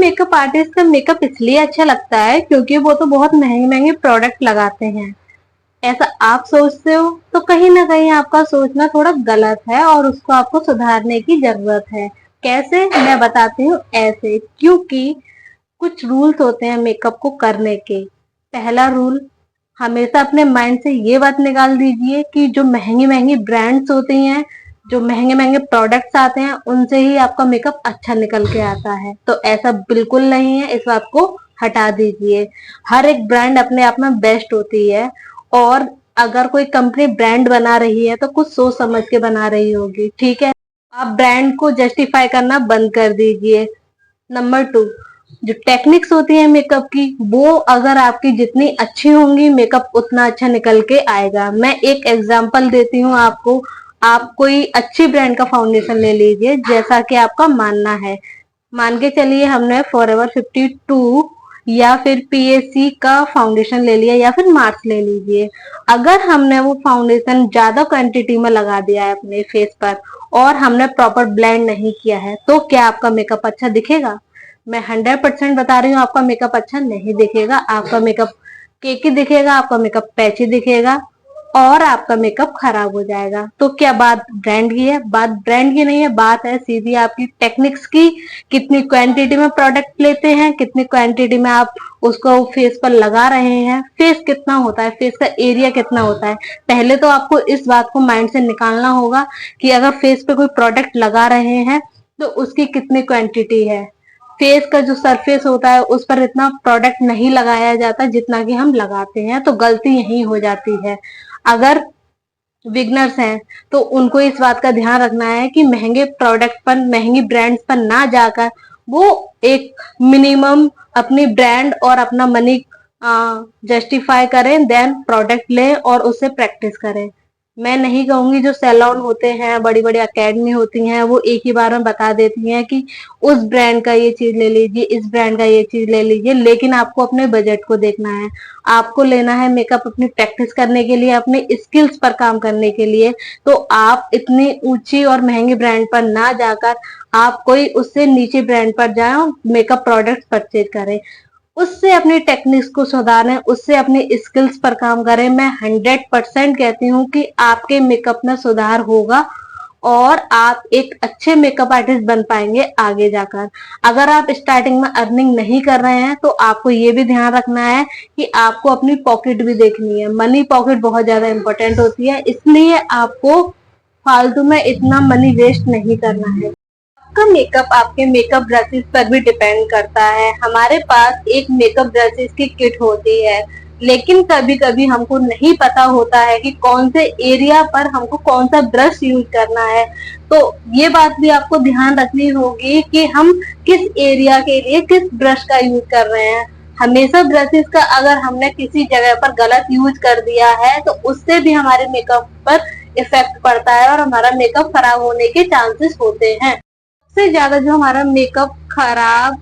Makeup artist का makeup इसलिए अच्छा लगता है क्योंकि वो तो बहुत महंगे महंगे प्रोडक्ट लगाते हैं। ऐसा आप सोचते हो तो कहीं ना कहीं आपका सोचना थोड़ा गलत है और उसको आपको सुधारने की जरूरत है। कैसे, मैं बताती हूँ। ऐसे, क्योंकि कुछ रूल्स होते हैं मेकअप को करने के। पहला रूल, हमेशा अपने माइंड से ये बात निकाल दीजिए कि जो महंगी महंगी ब्रांड्स होती हैं, जो महंगे महंगे प्रोडक्ट्स आते हैं, उनसे ही आपका मेकअप अच्छा निकल के आता है। तो ऐसा बिल्कुल नहीं है, इस बात को हटा दीजिए। हर एक ब्रांड अपने आप में बेस्ट होती है, और अगर कोई कंपनी ब्रांड बना रही है तो कुछ सोच समझ के बना रही होगी, ठीक है। आप ब्रांड को जस्टिफाई करना बंद कर दीजिए। नंबर 2, जो टेक्निक्स होती है मेकअप की, वो अगर आपकी जितनी अच्छी होंगी, मेकअप उतना अच्छा निकल के आएगा। मैं एक एग्जांपल देती हूँ आपको। आप कोई अच्छी ब्रांड का फाउंडेशन ले लीजिए, जैसा कि आपका मानना है। मान के चलिए हमने फॉरएवर 52 या फिर पीएससी का फाउंडेशन ले लिया, या फिर मार्स ले लीजिए। अगर हमने वो फाउंडेशन ज्यादा क्वांटिटी में लगा दिया है अपने फेस पर, और हमने प्रॉपर ब्लेंड नहीं किया है, तो क्या आपका मेकअप अच्छा दिखेगा? मैं 100% बता रही हूँ, आपका मेकअप अच्छा नहीं दिखेगा। आपका मेकअप केकी दिखेगा, आपका मेकअप पैची दिखेगा, और आपका मेकअप खराब हो जाएगा। तो क्या बात ब्रांड की है? बात ब्रांड की नहीं है, बात है सीधी आपकी टेक्निक्स की। कितनी क्वांटिटी में प्रोडक्ट लेते हैं, कितनी क्वांटिटी में आप उसको फेस पर लगा रहे हैं, फेस कितना होता है, फेस का एरिया कितना होता है। पहले तो आपको इस बात को माइंड से निकालना होगा कि अगर फेस पे कोई प्रोडक्ट लगा रहे हैं तो उसकी कितनी क्वांटिटी है। फेस का जो सरफेस होता है उस पर इतना प्रोडक्ट नहीं लगाया जाता जितना कि हम लगाते हैं, तो गलती यही हो जाती है। अगर बिगनर्स हैं तो उनको इस बात का ध्यान रखना है कि महंगे प्रोडक्ट पर, महंगी ब्रांड्स पर ना जाकर वो एक मिनिमम अपनी ब्रांड और अपना मनी जस्टिफाई करें, देन प्रोडक्ट लें और उससे प्रैक्टिस करें। मैं नहीं कहूंगी जो सैलून होते हैं, बड़ी बड़ी एकेडमी होती हैं, वो एक ही बार में बता देती हैं कि उस ब्रांड का ये चीज ले लीजिए, इस ब्रांड का ये चीज ले लीजिए, लेकिन आपको अपने बजट को देखना है। आपको लेना है मेकअप अपनी प्रैक्टिस करने के लिए, अपने स्किल्स पर काम करने के लिए। तो आप इतनी ऊंची और महंगी ब्रांड पर ना जाकर आप कोई उससे नीचे ब्रांड पर जाओ, मेकअप प्रोडक्ट परचेज करें, उससे अपनी टेक्निक्स को सुधारें, उससे अपने स्किल्स पर काम करें। मैं 100% कहती हूँ कि आपके मेकअप में सुधार होगा और आप एक अच्छे मेकअप आर्टिस्ट बन पाएंगे आगे जाकर। अगर आप स्टार्टिंग में अर्निंग नहीं कर रहे हैं तो आपको ये भी ध्यान रखना है कि आपको अपनी पॉकेट भी देखनी है। मनी पॉकेट बहुत ज्यादा इंपॉर्टेंट होती है, इसलिए आपको फालतू में इतना मनी वेस्ट नहीं करना है। आपका मेकअप आपके मेकअप ब्रशेस पर भी डिपेंड करता है। हमारे पास एक मेकअप ब्रशेस की किट होती है, लेकिन कभी कभी हमको नहीं पता होता है कि कौन से एरिया पर हमको कौन सा ब्रश यूज करना है। तो ये बात भी आपको ध्यान रखनी होगी कि हम किस एरिया के लिए किस ब्रश का यूज कर रहे हैं। हमेशा ब्रशेस का अगर हमने किसी जगह पर गलत यूज कर दिया है तो उससे भी हमारे मेकअप पर इफेक्ट पड़ता है और हमारा मेकअप खराब होने के चांसेस होते हैं। सबसे ज्यादा जो हमारा मेकअप खराब,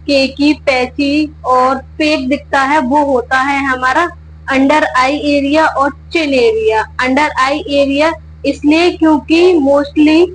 केकी, पैची और फेक दिखता है वो होता है हमारा अंडर आई एरिया और चिन एरिया। अंडर आई एरिया इसलिए क्योंकि मोस्टली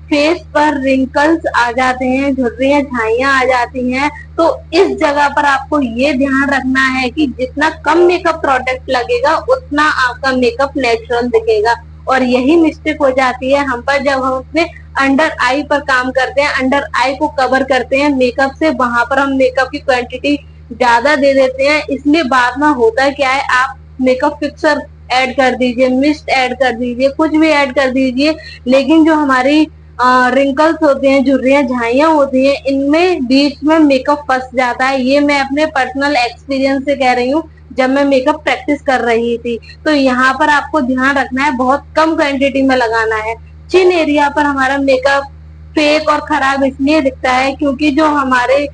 फेस पर रिंकल्स आ जाते हैं, झुर्रियां, झाइयां आ जाती हैं। तो इस जगह पर आपको ये ध्यान रखना है कि जितना कम मेकअप प्रोडक्ट लगेगा उतना आपका मेकअप नेचुरल दिखेगा। और यही मिस्टेक हो जाती है हम पर जब हम अपने अंडर आई पर काम करते हैं, अंडर आई को कवर करते हैं मेकअप से, वहां पर हम मेकअप की क्वांटिटी ज्यादा दे देते हैं। इसलिए बाद में होता है क्या है, आप मेकअप फिक्सर ऐड कर दीजिए, मिस्ट ऐड कर दीजिए, कुछ भी ऐड कर दीजिए, लेकिन जो हमारी रिंकल्स होते हैं, झुर्रियां, झाइयां होती हैं, इनमें बीच में मेकअप फंस जाता है। ये मैं अपने पर्सनल एक्सपीरियंस से कह रही हूँ, जब मैं मेकअप प्रैक्टिस कर रही थी। तो यहाँ पर आपको ध्यान रखना है, बहुत कम क्वांटिटी में लगाना है। चिन एरिया पर हमारा मेकअप फेक और खराब इसलिए दिखता है क्योंकि जो हमारे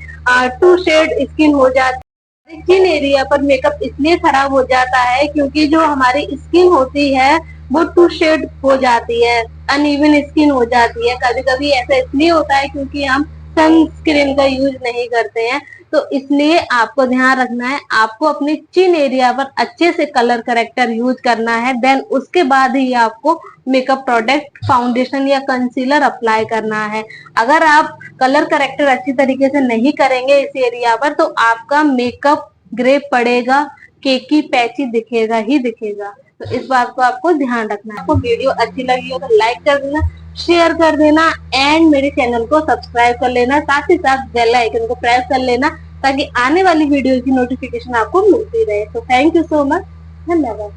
टू शेड स्किन हो जाती है। चिन एरिया पर मेकअप इसलिए खराब हो जाता है क्योंकि जो हमारी स्किन होती है वो टू शेड हो जाती है, अनइवन स्किन हो जाती है। कभी कभी ऐसा इसलिए होता है क्योंकि हम सनस्क्रीन का यूज नहीं करते हैं। तो इसलिए आपको ध्यान रखना है, आपको अपनी चिन एरिया पर अच्छे से कलर करेक्टर यूज करना है, देन उसके बाद ही आपको मेकअप प्रोडक्ट, फाउंडेशन या कंसीलर अप्लाई करना है। अगर आप कलर करेक्टर अच्छी तरीके से नहीं करेंगे इस एरिया पर तो आपका मेकअप ग्रे पड़ेगा, केकी पैची दिखेगा ही दिखेगा। तो इस बात को आपको ध्यान रखना है। आपको वीडियो अच्छी लगी हो तो लाइक कर देना, शेयर कर देना एंड मेरे चैनल को सब्सक्राइब कर लेना, साथ ही साथ बेल आइकन को प्रेस कर लेना ताकि आने वाली वीडियो की नोटिफिकेशन आपको मिलती रहे। तो थैंक यू सो मच, धन्यवाद।